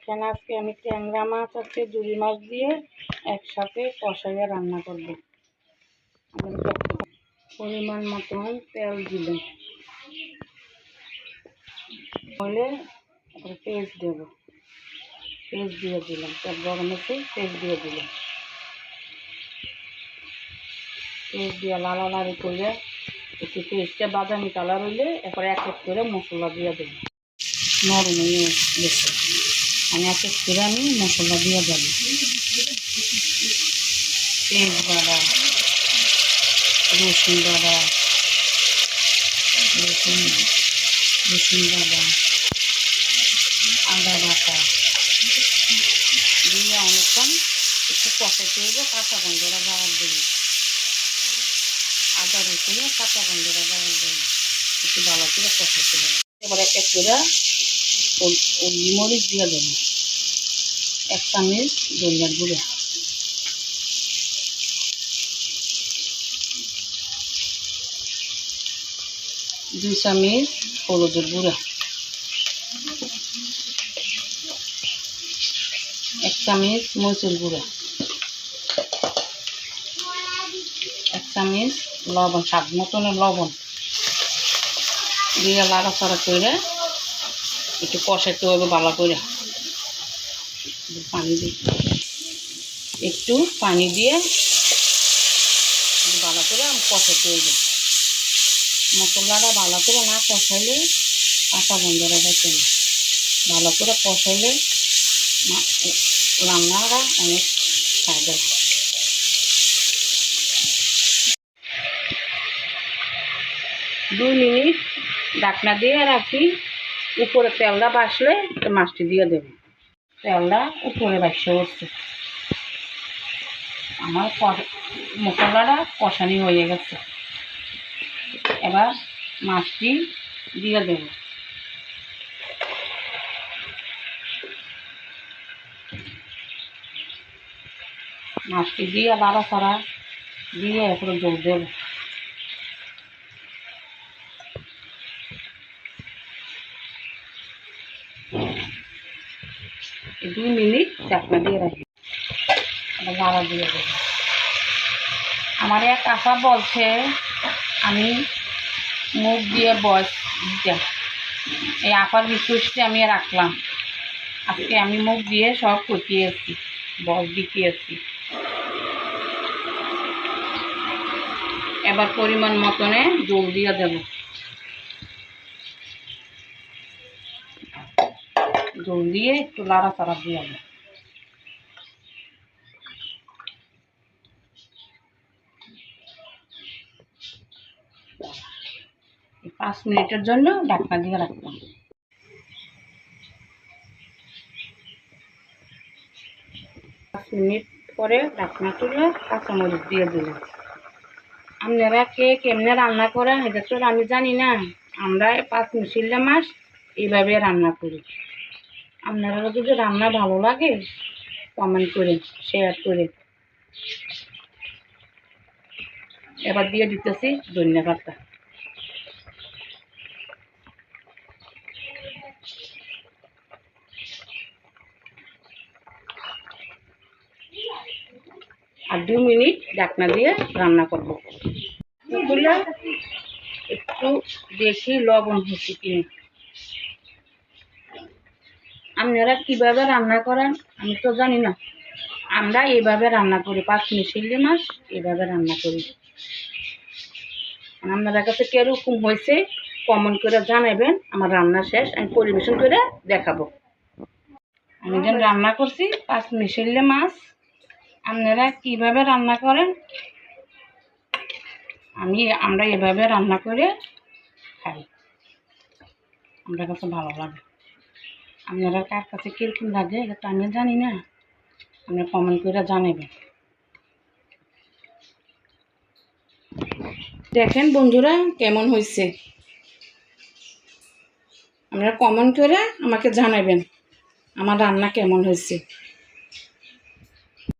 দেখেন আজকে আমি ট্যাংরা মাছ আছে জুড়ি মাছ দিয়ে একসাথে কষাইয়া রান্না করব। পরিমাণ মতন তেল দিলাম, বলে তারপরে পেঁয়াজ দেবো। পেঁয়াজ দিয়ে দিলাম, তেল গরম আছে, পেঁয়াজ দিয়ে দিলাম। পেঁয়াজ দিয়ে লাড়ালাড়ি করে একটু পেঁয়াজটা বাদামি কালার হইলে এরপরে এক এক করে মশলা দিয়ে দেবো। নরম হয়ে গেছে, আমি এক এক করে আমি মশলা দিয়ে দেবো। পেঁয়াজ বাড়া, রসুন বাড়া, রসুন বাড়া, আদা বাটা দিয়ে অনেকক্ষণ একটু কষাতে হইব। কাঁচা গন্ধটা যাওয়ার দেবো, আদা রসুনের কাঁচা গন্ধটা যাওয়ার দেবো, একটু ভালো করে কষাতে হবে। এবার এক এক করে মরিচ দিয়ে দেবো। 1 চামচ ধনিয়ার গুঁড়ো, 2 চামচ হলুদের গুঁড়া, 1 চামচ মরিচের গুঁড়া, 1 চামচ লবণ, স্বাদ মতনের লবণ দিয়ে লাড়াচাড়া করে একটু কষাতে হবে ভালো করে। পানি দিই, একটু পানি দিয়ে ভালো করে কষাতে হবে। মশলাটা ভালো করে না কষাইলে কাঁচা গন্ধটা যাচ্ছে না। ভালো করে কষাইলে রান্নাটা অনেক স্বাদ হয়। 2 মিনিট ঢাকনা দিয়ে রাখি, উপরে তেলটা বাসলে মাছটি দিয়ে দেবে। তেলটা উপরে বাসে উঠছে, আমার মশলাটা কষানি হয়ে গেছে। এবার মাছটি দিয়ে দেব। মাছটি দিয়ে লাড়াচাড়া দিয়ে এরপরে জল দেব। 2 মিনিট ঢাকনা দিয়ে রাখি, লাড়া দিয়ে দেব। আমার এক আপা বলছে আমি মুখ দিয়ে বয়স দিতাম, এই আপার রিকোয়েস্টে আমি রাখলাম। আজকে আমি মুখ দিয়ে সব কটিয়েছি, বস দিতেছি। এবার পরিমাণ মতনে জল দিয়ে দেব। জল দিয়ে একটু লাড়াচাড়া দিয়ে দেব। 5 মিনিটের জন্য ঢাকনা দিয়ে রাখলাম। 5 মিনিট পরে ঢাকনা তুলে কাঁচামরিচ দিয়ে দিলাম। আপনারা কে কেমনে রান্না করেন এটা তো আমি জানি না। আমরা 5 মিশিলা মাছ এইভাবে রান্না করি। আপনারা যদি রান্না ভালো লাগে কমেন্ট করে শেয়ার করে। এবার দিয়ে দিতেছি ধনিয়া পাতা। আর 2 মিনিট ঢাকনা দিয়ে রান্না করব। এগুলো একটু বেশি লবণ হচ্ছে কিনা। আপনারা কীভাবে রান্না করেন আমি তো জানি না। আমরা এইভাবে রান্না করি, 5 মিশিলি মাছ এইভাবে রান্না করি। আপনাদের কাছে কীরকম হয়েছে কমেন্ট করে জানাবেন। আমার রান্না শেষ, আমি পরিবেশন করে দেখাবো। আমি যেন রান্না করছি 5 মিশিলি মাছ। আপনারা কীভাবে রান্না করেন আমরা এভাবে রান্না করে খাই, আমার কাছে ভালো লাগে। আপনারা কার কাছে কীরকম লাগে এটা তো আমি জানি না, আপনি কমেন্ট করে জানাবেন। দেখেন বন্ধুরা কেমন হয়েছে, আপনারা কমেন্ট করে আমাকে জানাবেন আমার রান্না কেমন হয়েছে।